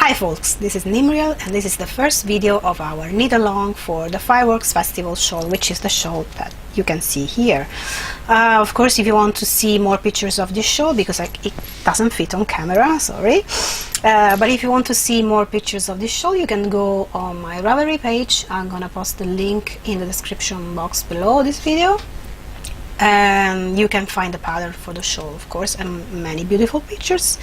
Hi folks, this is Nimriel and this is the first video of our knit along for the Fireworks Festival shawl, which is the shawl that you can see here. Of course, if you want to see more pictures of this shawl, because it doesn't fit on camera, sorry, but if you want to see more pictures of this shawl, you can go on my Ravelry page. I'm gonna post the link in the description box below this video, and you can find the pattern for the shawl, of course, and many beautiful pictures.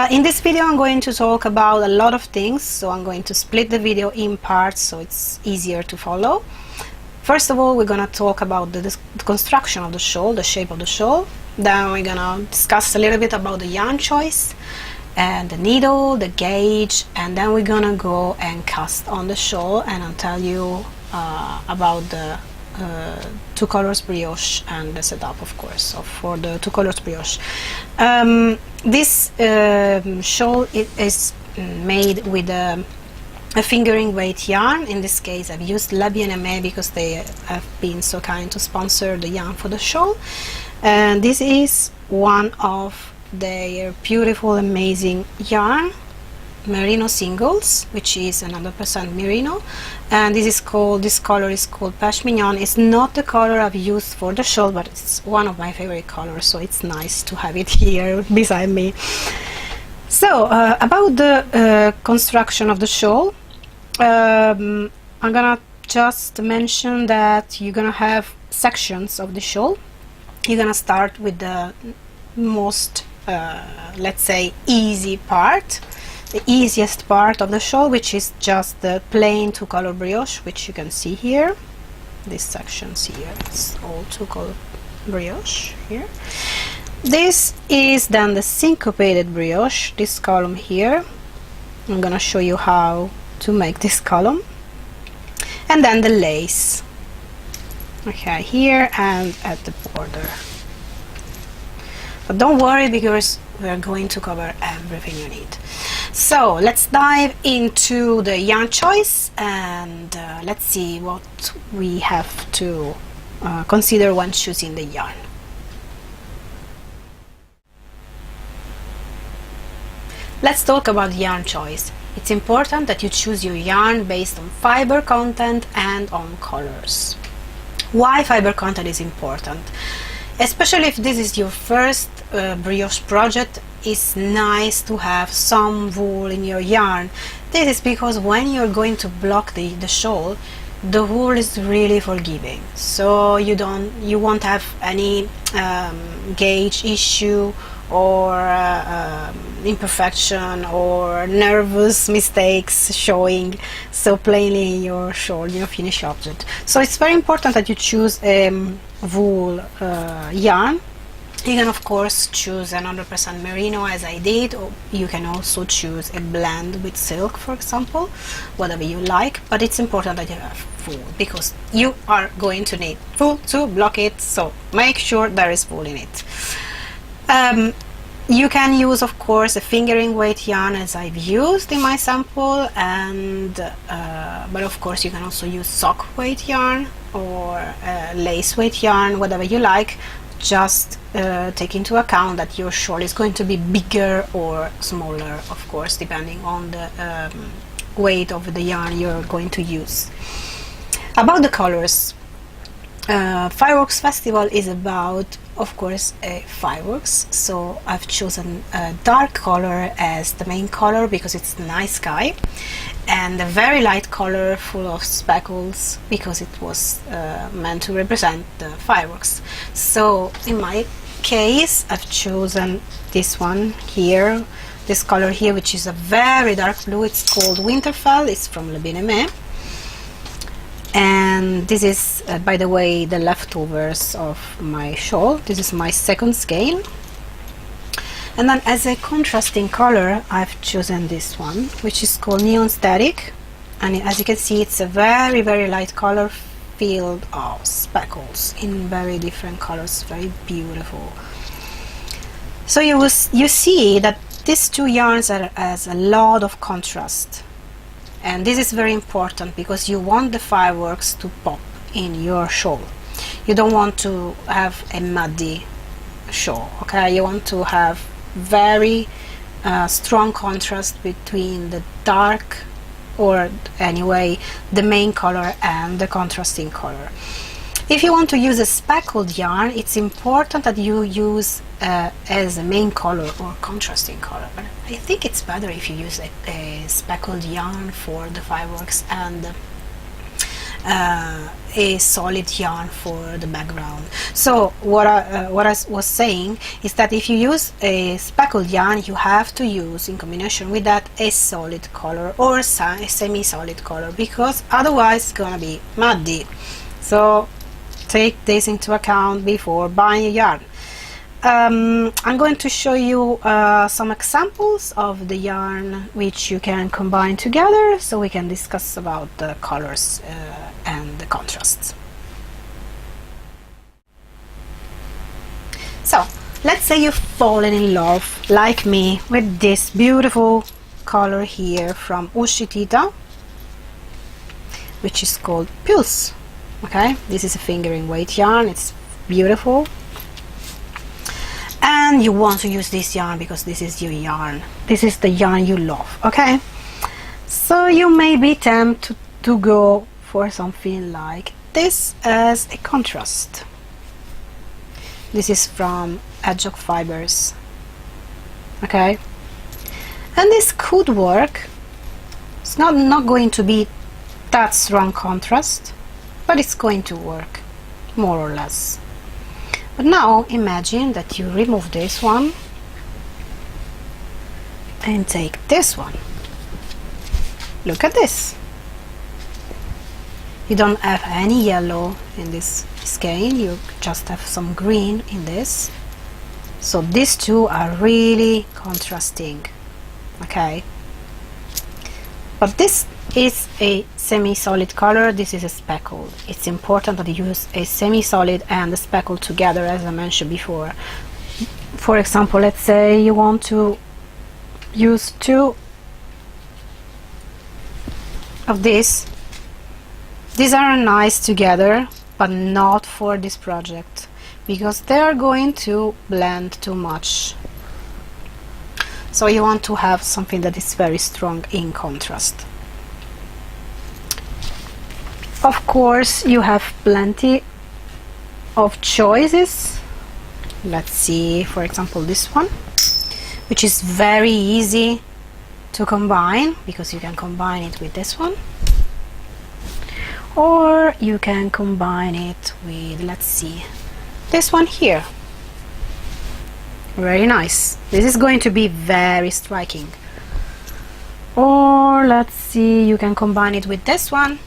In this video I'm going to talk about a lot of things, so I'm going to split the video in parts so it's easier to follow. First of all, we're gonna talk about the construction of the shawl, the shape of the shawl. Then we're gonna discuss a little bit about the yarn choice and the needle, the gauge, and then we're gonna go and cast on the shawl, and I'll tell you about the two colors brioche and the setup, of course, so for the two colors brioche. This shawl is made with a fingering weight yarn. In this case I've used La Bien-Aimée because they have been so kind to sponsor the yarn for the shawl, and this is one of their beautiful, amazing yarn, merino singles, which is 100% merino, and this color is called Pêche Mignonne. It's not the color I've used for the shawl, but it's one of my favorite colors, so it's nice to have it here beside me. So about the construction of the shawl, I'm gonna just mention that you're gonna have sections of the shawl. You're gonna start with the most let's say easy part, the easiest part of the shawl, which is just the plain two color brioche, which you can see here. These sections here, it's all two color brioche here. This is then the syncopated brioche, this column here. I'm gonna show you how to make this column, and then the lace, okay, here and at the border. But don't worry, because we're going to cover everything you need. So let's dive into the yarn choice, and let's see what we have to consider when choosing the yarn. Let's talk about yarn choice. It's important that you choose your yarn based on fiber content and on colors. Why fiber content is important? Especially if this is your first brioche project, it's nice to have some wool in your yarn. This is because when you're going to block the shawl, the wool is really forgiving, so you won't have any gauge issue or imperfection or nervous mistakes showing so plainly in your shawl, your finished object. So it's very important that you choose wool yarn. You can of course choose 100% merino, as I did, or you can also choose a blend with silk, for example, whatever you like, but it's important that you have wool because you are going to need wool to block it, so make sure there is wool in it. You can use of course a fingering weight yarn, as I've used in my sample, and but of course you can also use sock weight yarn or lace weight yarn, whatever you like. Just take into account that your shawl is going to be bigger or smaller, of course, depending on the weight of the yarn you're going to use. About the colors, Fireworks Festival is about, of course, fireworks, so I've chosen a dark color as the main color because it's the night sky, and a very light color full of speckles because it was meant to represent the fireworks. So in my case I've chosen this one here, this color here, which is a very dark blue. It's called Winterfell, it's from La Bien-Aimée. And this is by the way the leftovers of my shawl. This is my second skein, and then as a contrasting color I've chosen this one, which is called Neon Static, and as you can see it's a very light color filled of speckles in very different colors, very beautiful. So you see that these two yarns has a lot of contrast. And this is very important because you want the fireworks to pop in your shawl. You don't want to have a muddy shawl, okay? You want to have very strong contrast between the dark, or anyway the main color, and the contrasting color. If you want to use a speckled yarn, it's important that you use as a main color or contrasting color. But I think it's better if you use a speckled yarn for the fireworks and a solid yarn for the background. So what I was saying is that if you use a speckled yarn, you have to use in combination with that a solid color or a semi-solid color, because otherwise it's gonna be muddy. So take this into account before buying a yarn. I'm going to show you some examples of the yarn which you can combine together, so we can discuss about the colors and the contrasts. So let's say you've fallen in love, like me, with this beautiful color here from Ushitita, which is called Pulse. Okay, this is a fingering weight yarn, it's beautiful, and you want to use this yarn because this is your yarn, this is the yarn you love. Okay, so you may be tempted to go for something like this as a contrast. This is from Hedgehog Fibers. Okay, and this could work. It's not going to be that strong contrast, but it's going to work more or less. But now imagine that you remove this one and take this one. Look at this. You don't have any yellow in this skein, you just have some green in this. So these two are really contrasting. Okay, but this is a semi-solid color, this is a speckled. It's important that you use a semi-solid and a speckled together, as I mentioned before. For example, let's say you want to use two of these. These are nice together, but not for this project, because they are going to blend too much. So you want to have something that is very strong in contrast. Of course, you have plenty of choices. Let's see, for example, this one, which is very easy to combine, because you can combine it with this one, or you can combine it with, let's see, this one here. Very nice. This is going to be very striking. Or let's see, you can combine it with this one,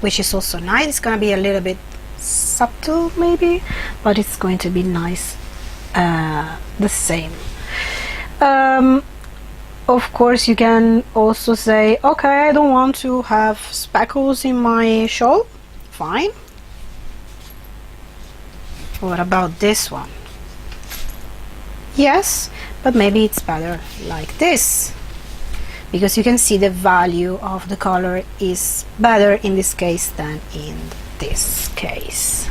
which is also nice. It's gonna be a little bit subtle maybe, but it's going to be nice the same. Of course, you can also say, okay, I don't want to have speckles in my shawl. Fine. What about this one? Yes, but maybe it's better like this, because you can see the value of the color is better in this case than in this case.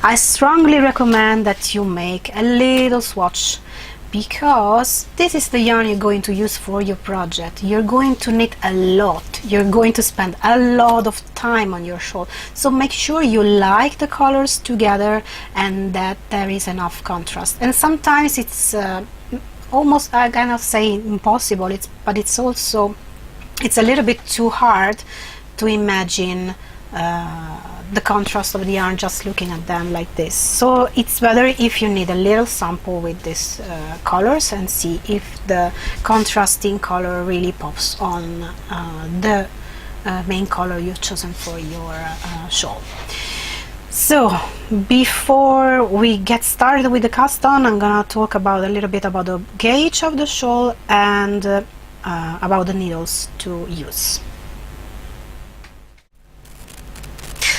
I strongly recommend that you make a little swatch, because this is the yarn you're going to use for your project. You're going to knit a lot, you're going to spend a lot of time on your shawl, so make sure you like the colors together and that there is enough contrast. And sometimes it's almost, I cannot say impossible, but it's also, it's a little bit too hard to imagine the contrast of the yarn just looking at them like this. So it's better if you need a little sample with these colors and see if the contrasting color really pops on the main color you've chosen for your shawl. So before we get started with the cast on, I'm gonna talk about a little bit about the gauge of the shawl and about the needles to use.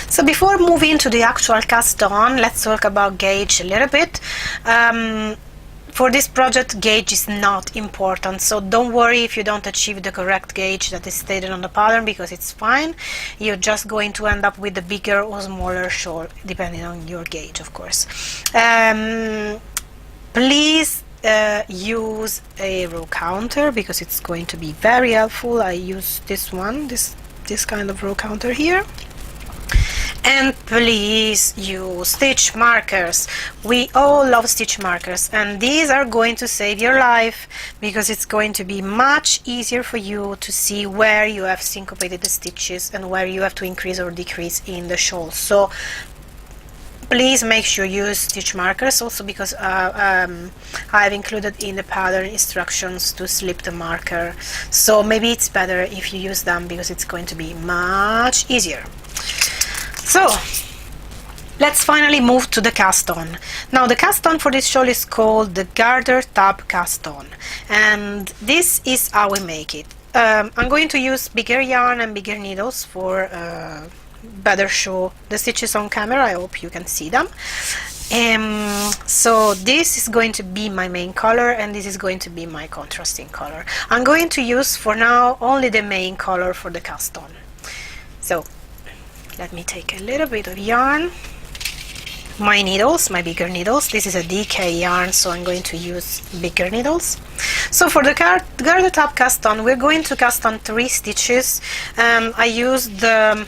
So before moving to the actual cast on, let's talk about gauge a little bit. For this project, gauge is not important, so don't worry if you don't achieve the correct gauge that is stated on the pattern, because it's fine. You're just going to end up with a bigger or smaller shawl, depending on your gauge, of course. Please use a row counter because it's going to be very helpful. I use this one, this kind of row counter here. And please use stitch markers. We all love stitch markers, and these are going to save your life because it's going to be much easier for you to see where you have syncopated the stitches and where you have to increase or decrease in the shawl. So please make sure you use stitch markers, also because I've included in the pattern instructions to slip the marker, so maybe it's better if you use them because it's going to be much easier. So let's finally move to the cast on. Now the cast on for this shawl is called the Garter tab cast on, and this is how we make it. I'm going to use bigger yarn and bigger needles for better show the stitches on camera. I hope you can see them. So this is going to be my main color, and this is going to be my contrasting color. I'm going to use for now only the main color for the cast on. So let me take a little bit of yarn, my needles, my bigger needles. This is a DK yarn, so I'm going to use bigger needles. So for the Garter tab cast on, we're going to cast on 3 stitches. I used the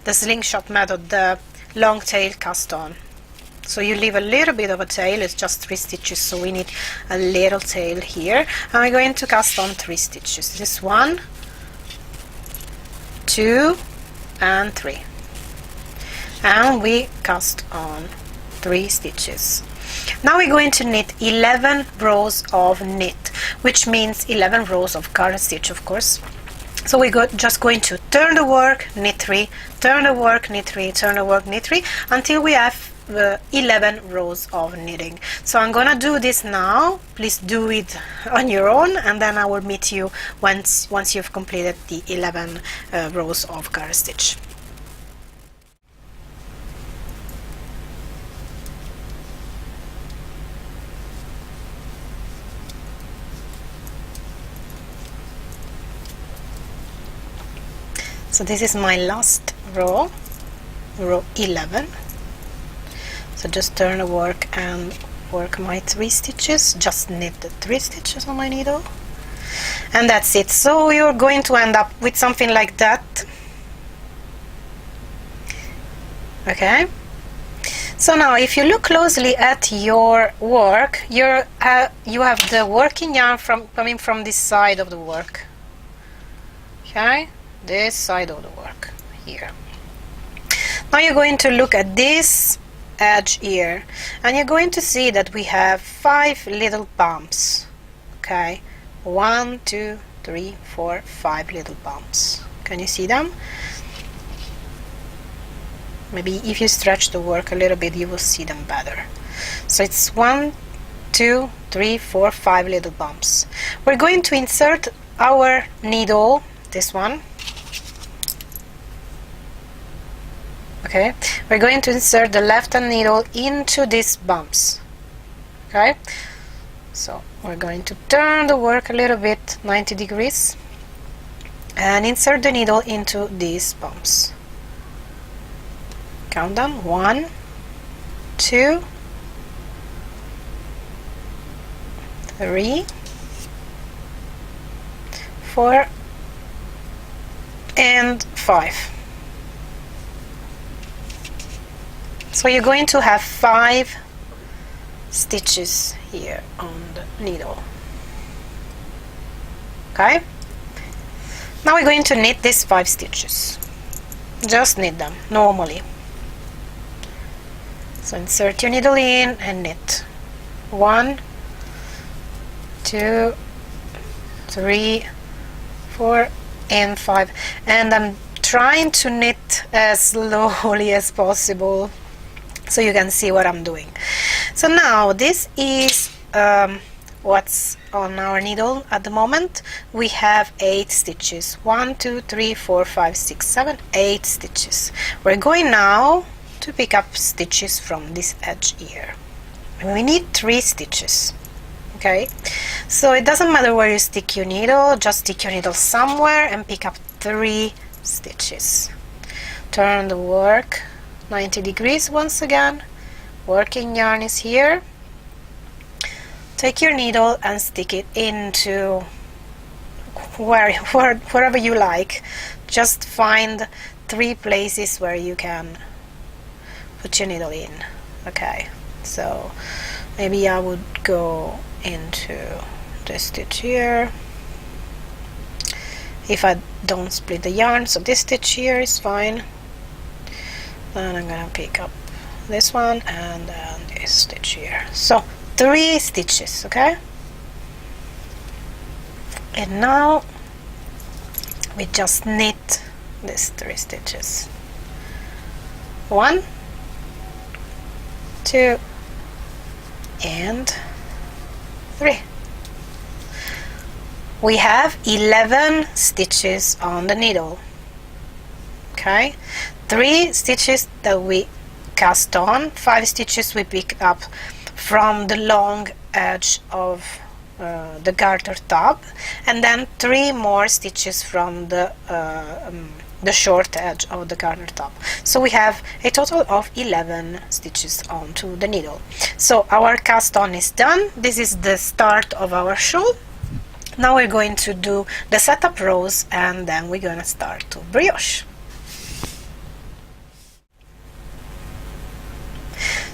slingshot method, the long tail cast on. So you leave a little bit of a tail, it's just 3 stitches, so we need a little tail here. And we're going to cast on 3 stitches. This is 1, 2, and 3. And we cast on 3 stitches. Now we're going to knit 11 rows of knit, which means 11 rows of garter stitch, of course. So we're just going to turn the work, knit 3, turn the work, knit 3, turn the work, knit 3, until we have 11 rows of knitting. So I'm gonna do this now. Please do it on your own, and then I will meet you once you've completed the 11 rows of garter stitch. So this is my last row, row 11. So just turn the work and work my 3 stitches, just knit the 3 stitches on my needle, and that's it. So you're going to end up with something like that. Okay, so now if you look closely at your work, you have the working yarn coming from this side of the work. Okay, this side of the work here. Now you're going to look at this edge here, and you're going to see that we have 5 little bumps. Okay, 1, 2, 3, 4, 5 little bumps. Can you see them? Maybe if you stretch the work a little bit, you will see them better. So it's 1, 2, 3, 4, 5 little bumps. We're going to insert our needle, this one. Okay, we're going to insert the left hand needle into these bumps. Okay, so we're going to turn the work a little bit, 90 degrees, and insert the needle into these bumps. Count them: 1, 2, 3, 4, and 5. So you're going to have 5 stitches here on the needle. Okay, now we're going to knit these 5 stitches. Just knit them normally. So insert your needle in and knit. 1, 2, 3, 4, and 5. And I'm trying to knit as slowly as possible so you can see what I'm doing. So now this is what's on our needle at the moment. We have 8 stitches. 1, 2, 3, 4, 5, 6, 7, 8 stitches. We're going now to pick up stitches from this edge here. We need 3 stitches. Okay, so it doesn't matter where you stick your needle, just stick your needle somewhere and pick up 3 stitches. Turn the work 90 degrees once again. Working yarn is here. take your needle and stick it into wherever you like. Just find 3 places where you can put your needle in. Okay, so maybe I would go into this stitch here if I don't split the yarn. So this stitch here is fine. Then I'm gonna pick up this one and then this stitch here. So 3 stitches, okay? And now we just knit these 3 stitches. 1, 2, and 3. We have 11 stitches on the needle. Okay, 3 stitches that we cast on, 5 stitches we picked up from the long edge of the garter top, and then 3 more stitches from the short edge of the garter top. So we have a total of 11 stitches onto the needle. So our cast on is done. This is the start of our shawl. Now we're going to do the setup rows, and then we're going to start to brioche.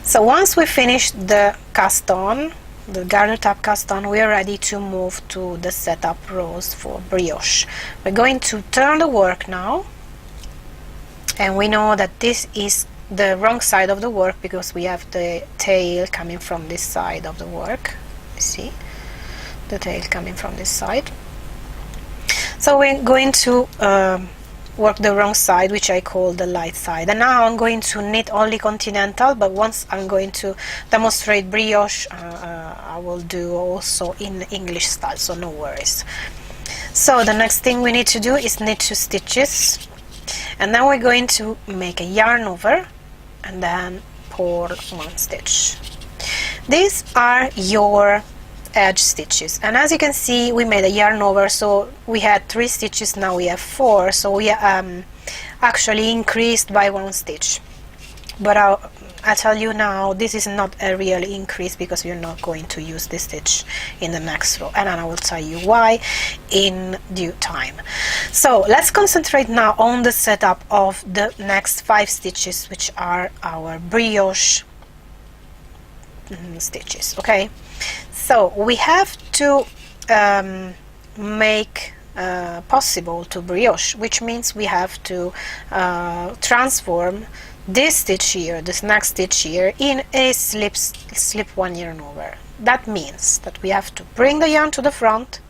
So once we finish the cast on, the garter top cast on, we are ready to move to the setup rows for brioche. We're going to turn the work now, and we know that this is the wrong side of the work because we have the tail coming from this side of the work. You see the tail coming from this side. So we're going to work the wrong side, which I call the light side. And now I'm going to knit only continental, but once I'm going to demonstrate brioche, I will do also in English style, so no worries. So the next thing we need to do is knit 2 stitches, and then we're going to make a yarn over and then purl 1 stitch. These are your edge stitches, and as you can see, we made a yarn over, so we had 3 stitches, now we have 4, so we actually increased by 1 stitch. But I tell you now, this is not a real increase because we're not going to use this stitch in the next row, and I will tell you why in due time. So let's concentrate now on the setup of the next 5 stitches, which are our brioche stitches. Okay, so we have to make possible to brioche, which means we have to transform this stitch here, this next stitch here, in a slip 1 yarn over. That means that we have to bring the yarn to the front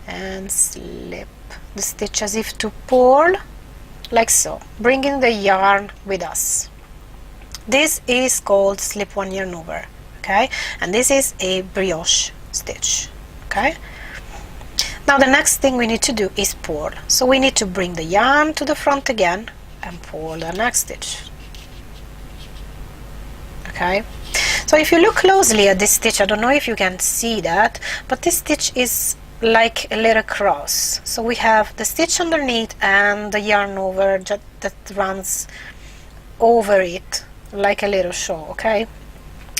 and slip the stitch as if to pull, like so, bringing the yarn with us. This is called slip 1 yarn over, okay, and this is a brioche stitch. Okay, now the next thing we need to do is pull, so we need to bring the yarn to the front again and pull the next stitch. Okay, so if you look closely at this stitch, I don't know if you can see that, but this stitch is like a little cross. So we have the stitch underneath and the yarn over that runs over it like a little shawl. Okay,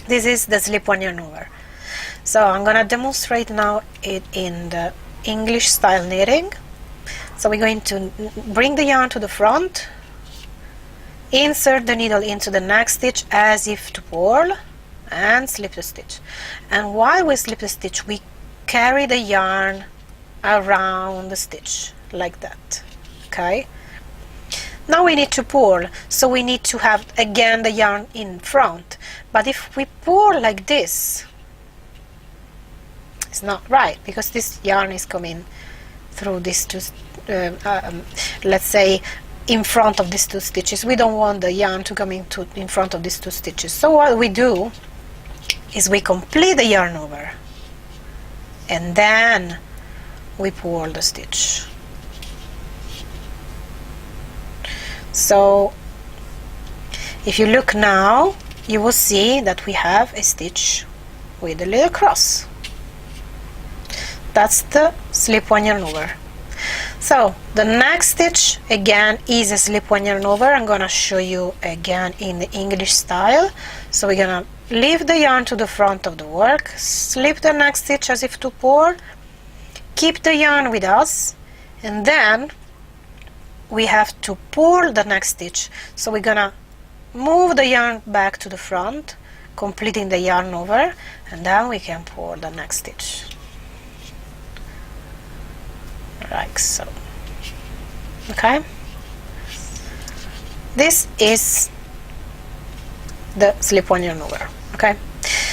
this is the slip 1 yarn over. So I'm gonna demonstrate now it in the English style knitting. So we're going to bring the yarn to the front, insert the needle into the next stitch as if to pull, and slip the stitch. And while we slip the stitch, we carry the yarn around the stitch like that. Okay, now we need to pull, so we need to have again the yarn in front, but if we pull like this, it's not right because this yarn is coming through these 2 let's say in front of these 2 stitches. We don't want the yarn to come in front of these 2 stitches. So what we do is we complete the yarn over and then we pull the stitch. So if you look now, you will see that we have a stitch with a little cross. That's the slip 1 yarn over. So the next stitch again is a slip 1 yarn over. I'm gonna show you again in the English style. So we're gonna leave the yarn to the front of the work, slip the next stitch as if to pour, keep the yarn with us, and then we have to pull the next stitch. So we're gonna move the yarn back to the front, completing the yarn over, and then we can pull the next stitch like so. Okay, this is the slip-on yarn over. Okay,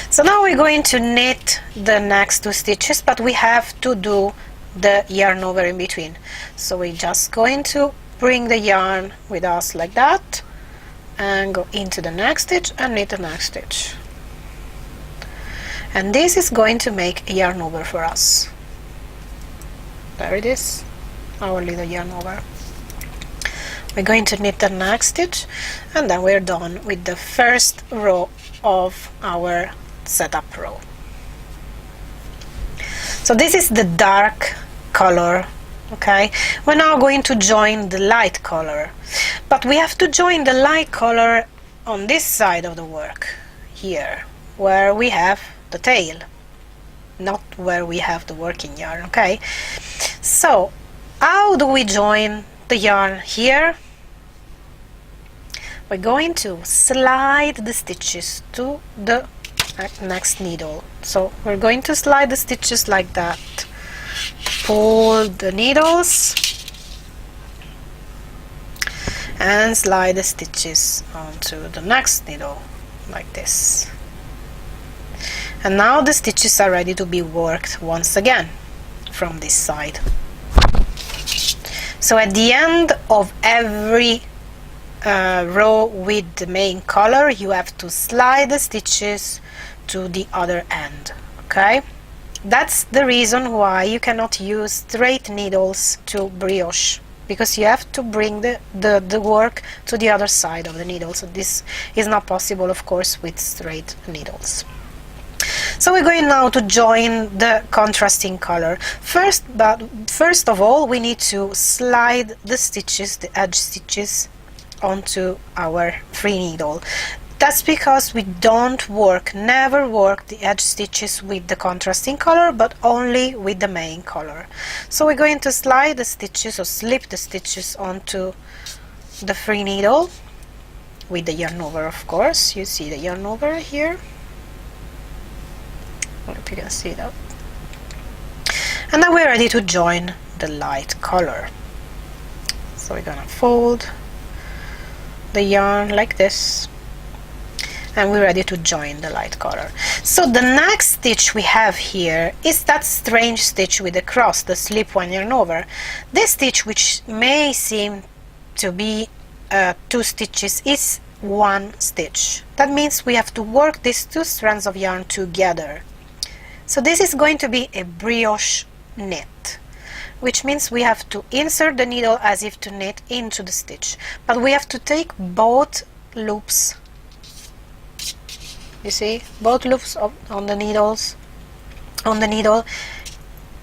so now we're going to knit the next 2 stitches, but we have to do the yarn over in between. So we're just going to bring the yarn with us like that and go into the next stitch and knit the next stitch, and this is going to make a yarn over for us. There it is, our little yarn over. We're going to knit the next stitch, and then we're done with the first row of our setup row. So this is the dark color. Okay, we're now going to join the light color, but we have to join the light color on this side of the work here, where we have the tail, not where we have the working yarn. Okay, so how do we join the yarn here? We're going to slide the stitches to the next needle. So we're going to slide the stitches like that, pull the needles and slide the stitches onto the next needle like this. And now the stitches are ready to be worked once again from this side. So at the end of every row with the main color, you have to slide the stitches to the other end. Okay, that's the reason why you cannot use straight needles to brioche, because you have to bring the work to the other side of the needle. So this is not possible, of course, with straight needles. So we're going now to join the contrasting color. First of all, we need to slide the stitches, the edge stitches, onto our free needle. That's because we don't never work the edge stitches with the contrasting color, but only with the main color. So we're going to slide the stitches, or slip the stitches, onto the free needle with the yarn over, of course. You see the yarn over here. I hope you can see that. And then we're ready to join the light color. So we're gonna fold the yarn like this, and we're ready to join the light color. So the next stitch we have here is that strange stitch with the cross, the slip-on yarn over. This stitch, which may seem to be 2 stitches, is 1 stitch. That means we have to work these 2 strands of yarn together. So this is going to be a brioche knit, which means we have to insert the needle as if to knit into the stitch, but we have to take both loops, you see, both loops on the needle,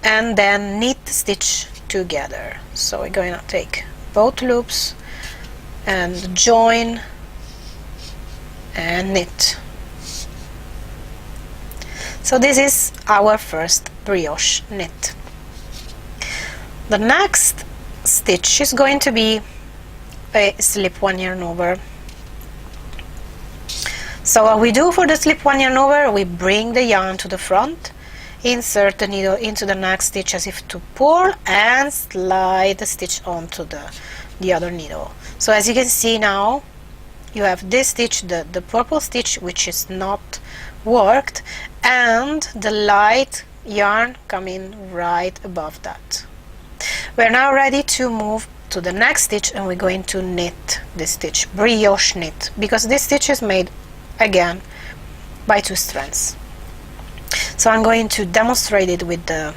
and then knit the stitch together. So we're going to take both loops and join and knit. So this is our first brioche knit. The next stitch is going to be a slip-on yarn over. So what we do for the slip-on yarn over, we bring the yarn to the front, insert the needle into the next stitch as if to pull, and slide the stitch onto the other needle. So as you can see now, you have this stitch, the purple stitch, which is not worked, and the light yarn coming right above that. We're now ready to move to the next stitch, and we're going to knit this stitch, brioche knit, because this stitch is made again by 2 strands. So I'm going to demonstrate it with the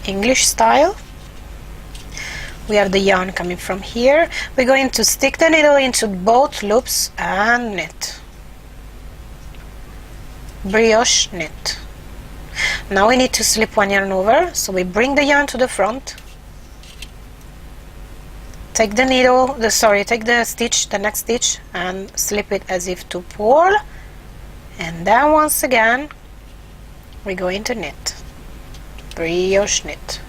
English style. We have the yarn coming from here. We're going to stick the needle into both loops and knit. Brioche knit. Now we need to slip 1 yarn over, so we bring the yarn to the front, take the needle, take the stitch, the next stitch, and slip it as if to pull, and then once again we're going to knit, brioche knit.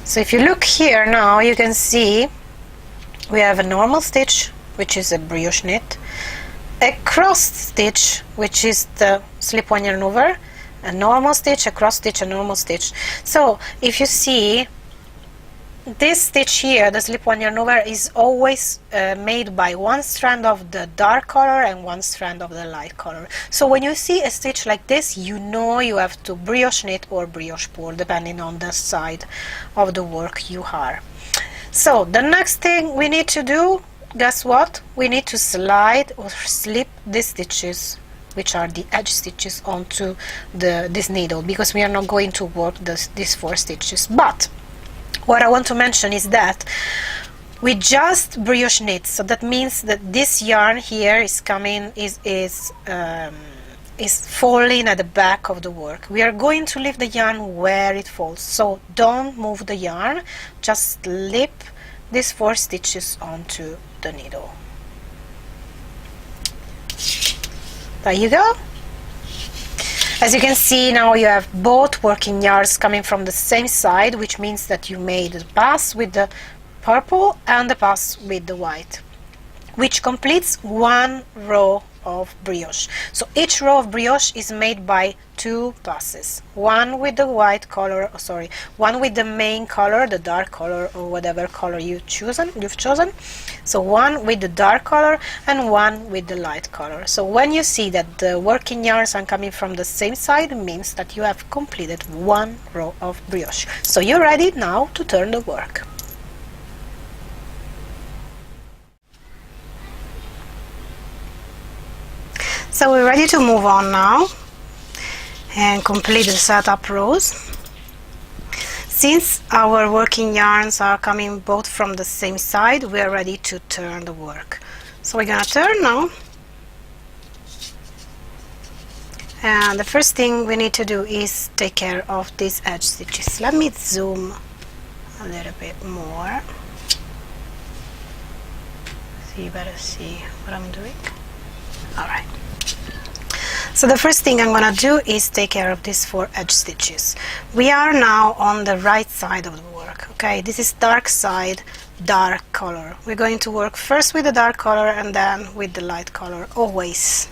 So if you look here now, you can see we have a normal stitch, which is a brioche knit, a cross stitch, which is the slip-one yarn over, a normal stitch, a cross stitch, a normal stitch. So if you see, this stitch here, the slip-one yarn over, is always made by one strand of the dark color and one strand of the light color. So when you see a stitch like this, you know you have to brioche knit or brioche pull, depending on the side of the work you are. So the next thing we need to do, guess what? We need to slide or slip these stitches, which are the edge stitches, onto this needle, because we are not going to work these 4 stitches. But what I want to mention is that we just brioche knit, so that means that this yarn here is coming, is falling at the back of the work. We are going to leave the yarn where it falls, so don't move the yarn, just slip these 4 stitches onto the needle. There you go. As you can see, now you have both working yarns coming from the same side, which means that you made the pass with the purple and the pass with the white, which completes one row of brioche. So each row of brioche is made by 2 passes, one with the white color, one with the main color, the dark color, or whatever color you've chosen. So one with the dark color and one with the light color. So when you see that the working yarns are coming from the same side, it means that you have completed one row of brioche. So you're ready now to turn the work. So we're ready to move on now and complete the setup rows. Since our working yarns are coming both from the same side, we are ready to turn the work. So we're gonna turn now, and the first thing we need to do is take care of these edge stitches. Let me zoom a little bit more so you better see what I'm doing. Alright. So the first thing I'm gonna do is take care of these 4 edge stitches. We are now on the right side of the work, okay? This is dark side, dark color. We're going to work first with the dark color and then with the light color, always.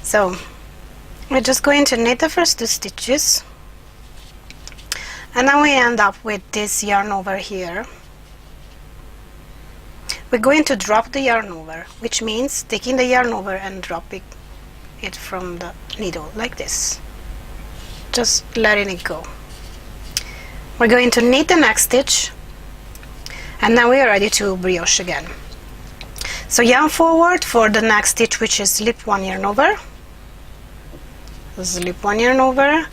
So we're just going to knit the first 2 stitches, and then we end up with this yarn over here. We're going to drop the yarn over, which means taking the yarn over and dropping it from the needle like this, just letting it go. We're going to knit the next stitch, and now we are ready to brioche again. So yarn forward for the next stitch, which is slip 1 yarn over, slip 1 yarn over,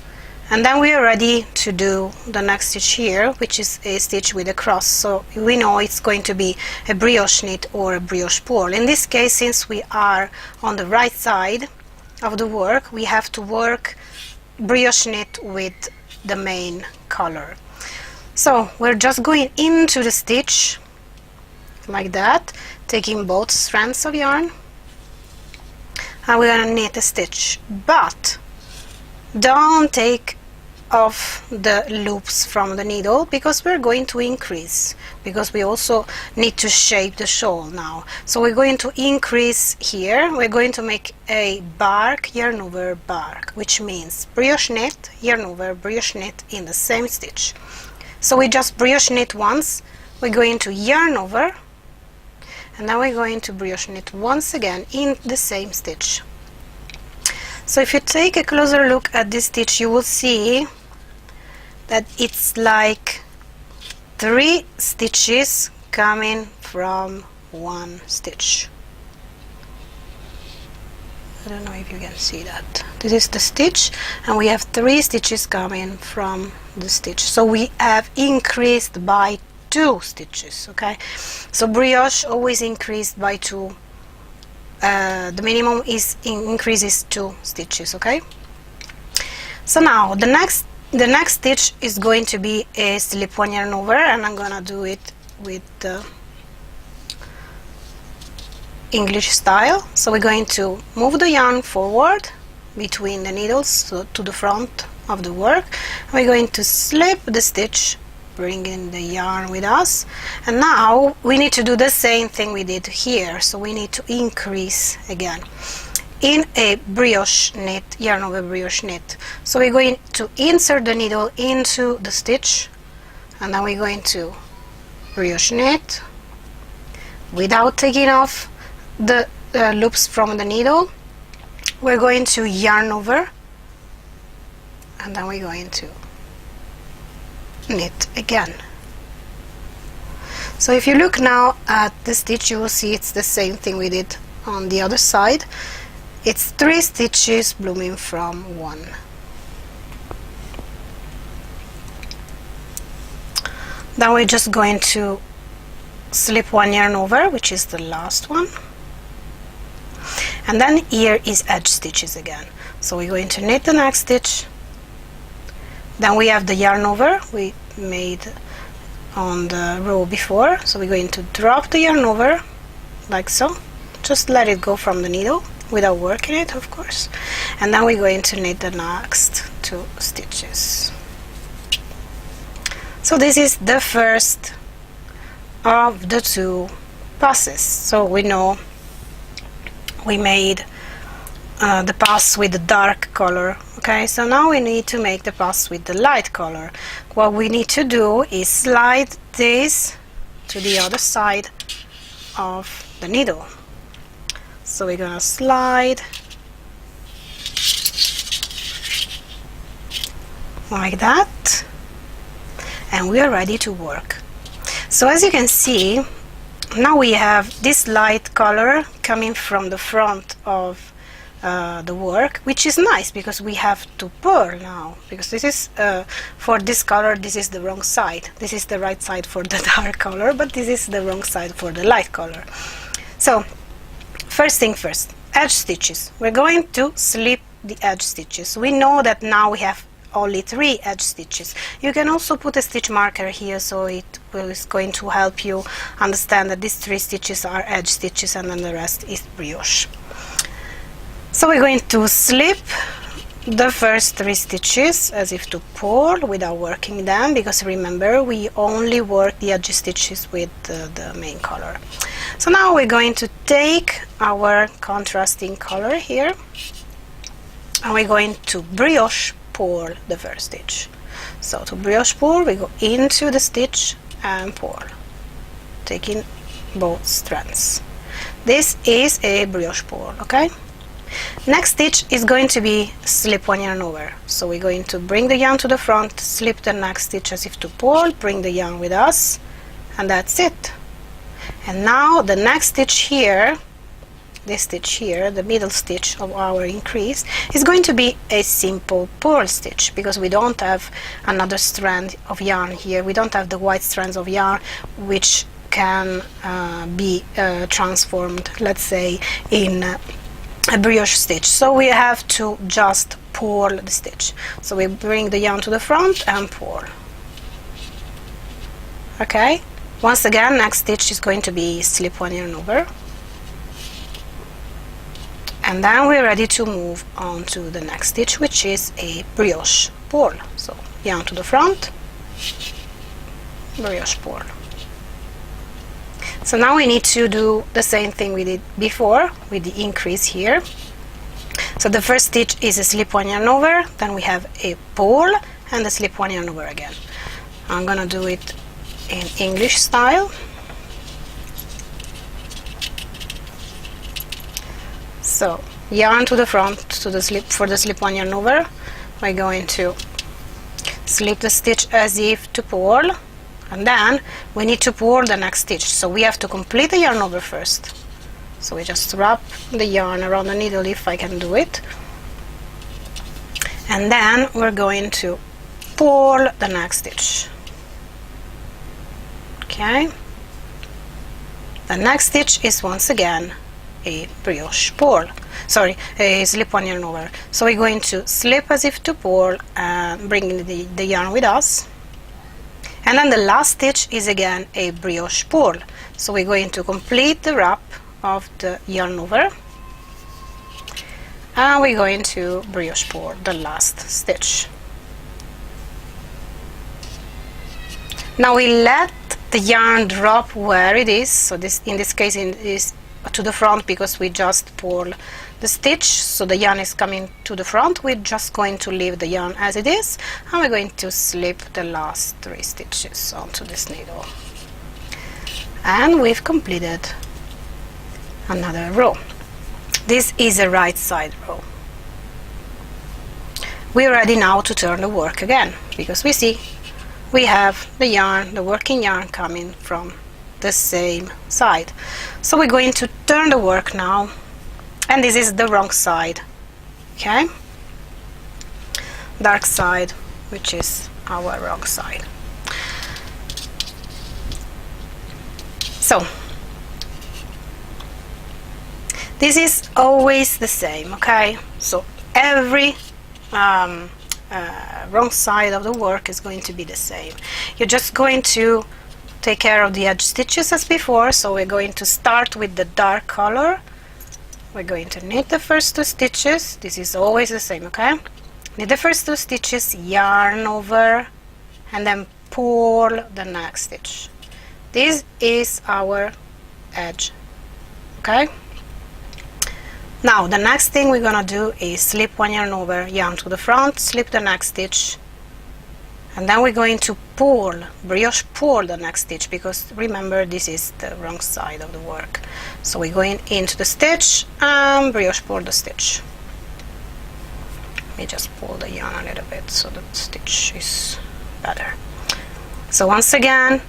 and then we are ready to do the next stitch here, which is a stitch with a cross. So we know it's going to be a brioche knit or a brioche pull. In this case, since we are on the right side of the work, we have to work brioche knit with the main color. So we're just going into the stitch like that, taking both strands of yarn, and we're gonna knit a stitch, but don't take off the loops from the needle, because we're going to increase, because we also need to shape the shawl now. So we're going to increase here. We're going to make a bark, yarn over, bark, which means brioche knit, yarn over, brioche knit in the same stitch. So we just brioche knit once, we're going to yarn over, and then we're going to brioche knit once again in the same stitch. So if you take a closer look at this stitch, you will see that it's like 3 stitches coming from one stitch. I don't know if you can see that. This is the stitch, and we have 3 stitches coming from the stitch. So we have increased by 2 stitches, okay? So brioche always increased by 2. The minimum is increases 2 stitches, okay? So now the next stitch is going to be a slip 1 yarn over, and I'm gonna do it with the English style. So we're going to move the yarn forward between the needles, so to the front of the work. We're going to slip the stitch, bringing the yarn with us, and now we need to do the same thing we did here. So we need to increase again in a brioche knit, yarn over brioche knit. So we're going to insert the needle into the stitch, and then we're going to brioche knit without taking off the loops from the needle. We're going to yarn over, and then we're going to knit again. So if you look now at the stitch, you will see it's the same thing we did on the other side. It's 3 stitches blooming from 1. Then we're just going to slip 1 yarn over, which is the last one, and then here is edge stitches again. So we're going to knit the next stitch, then we have the yarn over we made on the row before, so we're going to drop the yarn over like so, just let it go from the needle without working it, of course, and then we're going to knit the next 2 stitches. So this is the first of the 2 passes. So we know we made the pass with the dark color. Okay, so now we need to make the pass with the light color. What we need to do is slide this to the other side of the needle. So we're gonna slide like that, and we are ready to work. So as you can see, now we have this light color coming from the front of the work, which is nice because we have to purl now, because this is for this color, this is the wrong side. This is the right side for the dark color, but this is the wrong side for the light color. So first thing first, edge stitches. We're going to slip the edge stitches. We know that now we have only 3 edge stitches. You can also put a stitch marker here, so it is going to help you understand that these 3 stitches are edge stitches and then the rest is brioche. So we're going to slip the first 3 stitches as if to purl without working them, because remember we only work the edge stitches with the main color. So now we're going to take our contrasting color here and we're going to brioche purl the first stitch. So to brioche purl, we go into the stitch and purl, taking both strands. This is a brioche purl, okay? Next stitch is going to be slip 1 yarn over. So we're going to bring the yarn to the front, slip the next stitch as if to purl, bring the yarn with us, and that's it. And now the next stitch here, this stitch here, the middle stitch of our increase, is going to be a simple purl stitch, because we don't have another strand of yarn here. We don't have the white strands of yarn which can be transformed, let's say, in a brioche stitch. So we have to just purl the stitch. So we bring the yarn to the front and purl. Okay, once again, next stitch is going to be slip 1 yarn over, and then we're ready to move on to the next stitch, which is a brioche purl. So yarn to the front, brioche purl. So now we need to do the same thing we did before with the increase here. So the first stitch is a slip 1 yarn over, then we have a purl and a slip 1 yarn over again. I'm gonna do it in English style. So yarn to the front to the slip for the slip 1 yarn over. We're going to slip the stitch as if to purl, and then we need to purl the next stitch. So we have to complete the yarn over first. So we just wrap the yarn around the needle, if I can do it, and then we're going to purl the next stitch. Okay, the next stitch is once again a brioche purl, sorry, a slip 1 yarn over. So we're going to slip as if to purl and bring the yarn with us, and then the last stitch is again a brioche purl. So we're going to complete the wrap of the yarn over, and we're going to brioche pour the last stitch. Now we let the yarn drop where it is, so this in this case it is to the front because we just pulled the stitch, so the yarn is coming to the front. We're just going to leave the yarn as it is, and we're going to slip the last 3 stitches onto this needle, and we've completed another row. This is a right side row. We're ready now to turn the work again, because we see we have the yarn, the working yarn, coming from the same side. So we're going to turn the work now, and this is the wrong side, okay? Dark side, which is our wrong side. So this is always the same, okay? So every wrong side of the work is going to be the same. You're just going to take care of the edge stitches as before. So we're going to start with the dark color. We're going to knit the first 2 stitches. This is always the same, okay? Knit the first 2 stitches, yarn over, and then pull the next stitch. This is our edge, okay? Now the next thing we're gonna do is slip 1 yarn over, yarn to the front, slip the next stitch, and then we're going to pull, brioche pull the next stitch, because remember this is the wrong side of the work. So we're going into the stitch and brioche pull the stitch. Let me just pull the yarn a little bit so the stitch is better. So once again,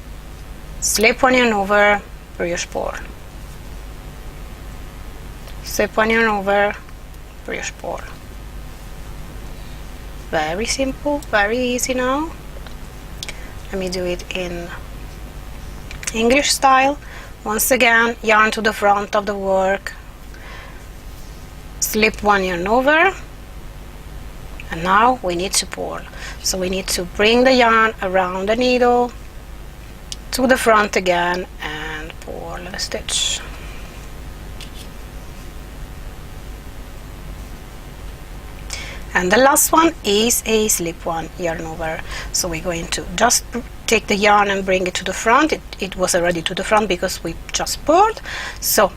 slip 1 yarn over, brioche pull. Slip 1 yarn over, brioche pull. Very simple, very easy now. Let me do it in English style. Once again, yarn to the front of the work, slip 1 yarn over, and now we need to pull. So we need to bring the yarn around the needle to the front again and pull the stitch. And the last one is a slip 1 yarn over. So we're going to just take the yarn and bring it to the front. It was already to the front because we just pulled. So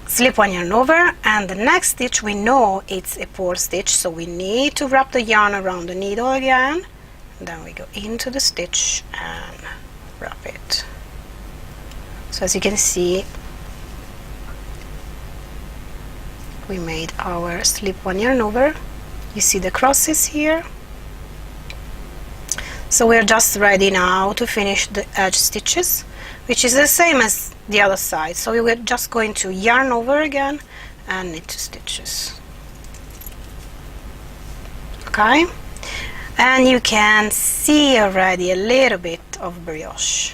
slip 1 yarn over, and the next stitch we know it's a pull stitch, so we need to wrap the yarn around the needle again. Then we go into the stitch and wrap it. So as you can see, we made our slip 1 yarn over. You see the crosses here. So we're just ready now to finish the edge stitches, which is the same as the other side. So we're just going to yarn over again and knit 2 stitches. Okay? And you can see already a little bit of brioche.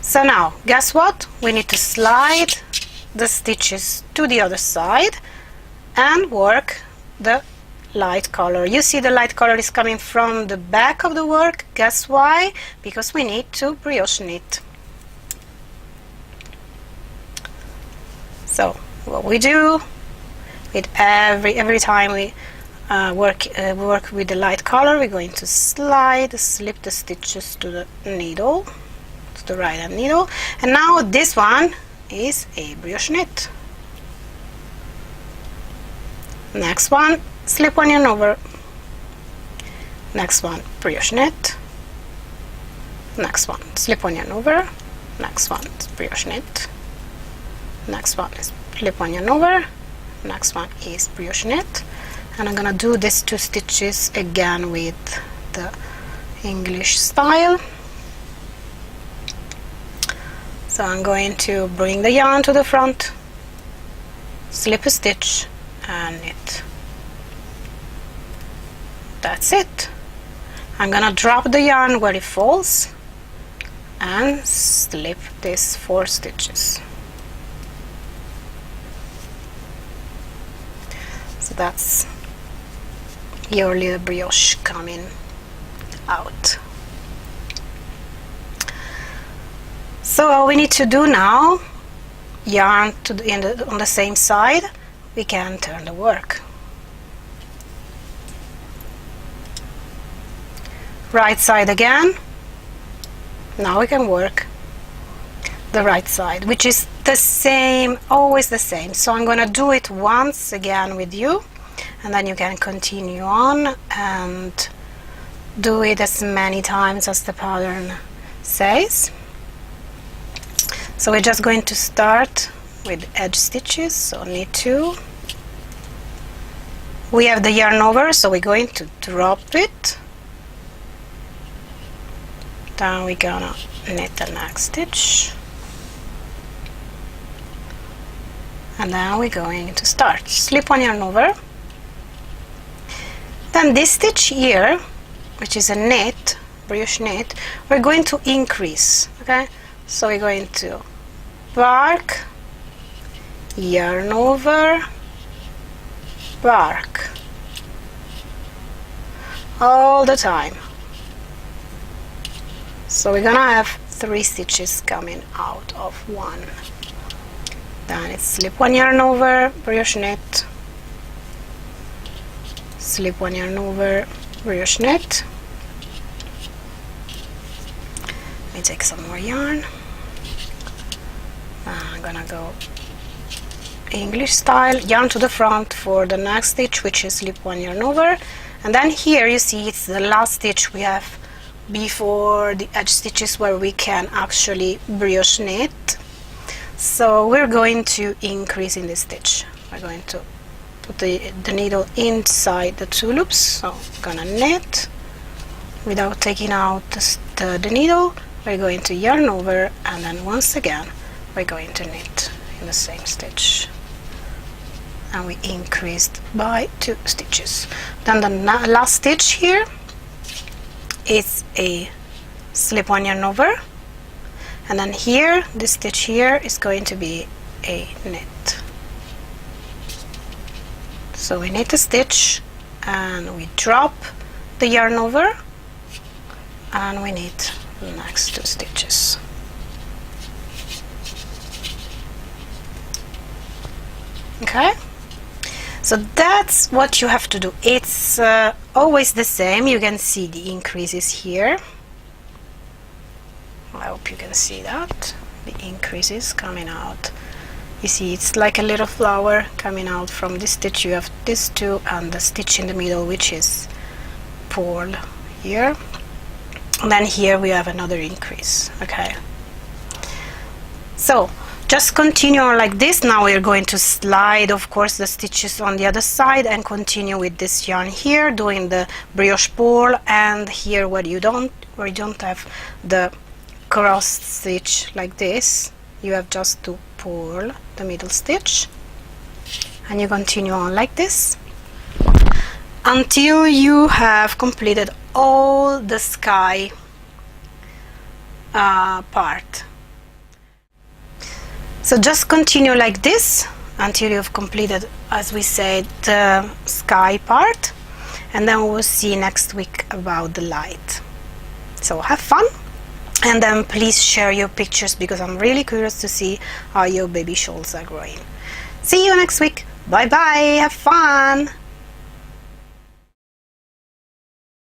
So now, guess what? We need to slide the stitches to the other side and work the light color. You see the light color is coming from the back of the work. Guess why? Because we need to brioche knit. So what we do with every time we work with the light color, we're going to slip the stitches to the needle, to the right hand needle, and now this one is a brioche knit. Next one, slip 1 yarn over. Next one, brioche knit. Next one, slip 1 yarn over. Next one, brioche knit. Next one is slip 1 yarn over. Next one is brioche knit. And I'm gonna do these 2 stitches again with the English style. So I'm going to bring the yarn to the front, slip a stitch, and knit. That's it. I'm gonna drop the yarn where it falls and slip these 4 stitches. So that's your little brioche coming out. So all we need to do now yarn to on the same side, we can turn the work. Right side again. Now we can work the right side, which is the same, always the same. So I'm gonna do it once again with you, and then you can continue on and do it as many times as the pattern says. So we're just going to start with edge stitches, so knit 2. We have the yarn over, so we're going to drop it. Then we're gonna knit the next stitch, and then we're going to start. Slip one yarn over. Then this stitch here, which is a knit, brioche knit, we're going to increase. Okay, so we're going to bark, yarn over, bark, all the time. So we're gonna have 3 stitches coming out of one. Then it's slip one yarn over, brioche knit, slip one yarn over, brioche knit. Let me take some more yarn. I'm gonna go English style, yarn to the front for the next stitch, which is slip one yarn over, and then here you see it's the last stitch we have before the edge stitches where we can actually brioche knit. So we're going to increase in this stitch. We're going to put the needle inside the 2 loops, so I'm gonna knit without taking out the needle. We're going to yarn over, and then once again we're going to knit in the same stitch, and we increased by 2 stitches. Then the last stitch here is a slip one yarn over, and then here this stitch here is going to be a knit. So we knit a stitch and we drop the yarn over, and we knit the next 2 stitches. Okay, so that's what you have to do. It's always the same. You can see the increases here. I hope you can see that. The increases coming out. You see it's like a little flower coming out from this stitch. You have this 2 and the stitch in the middle, which is purl here. And then here we have another increase. Okay, so just continue on like this. Now we're going to slide, of course, the stitches on the other side and continue with this yarn here, doing the brioche purl, and here where you don't have the cross stitch like this, you have just to purl the middle stitch, and you continue on like this until you have completed all the sky part. So just continue like this until you've completed, as we said, the sky part, and then we'll see next week about the light. So have fun, and then please share your pictures, because I'm really curious to see how your baby shawls are growing. See you next week. Bye bye, have fun.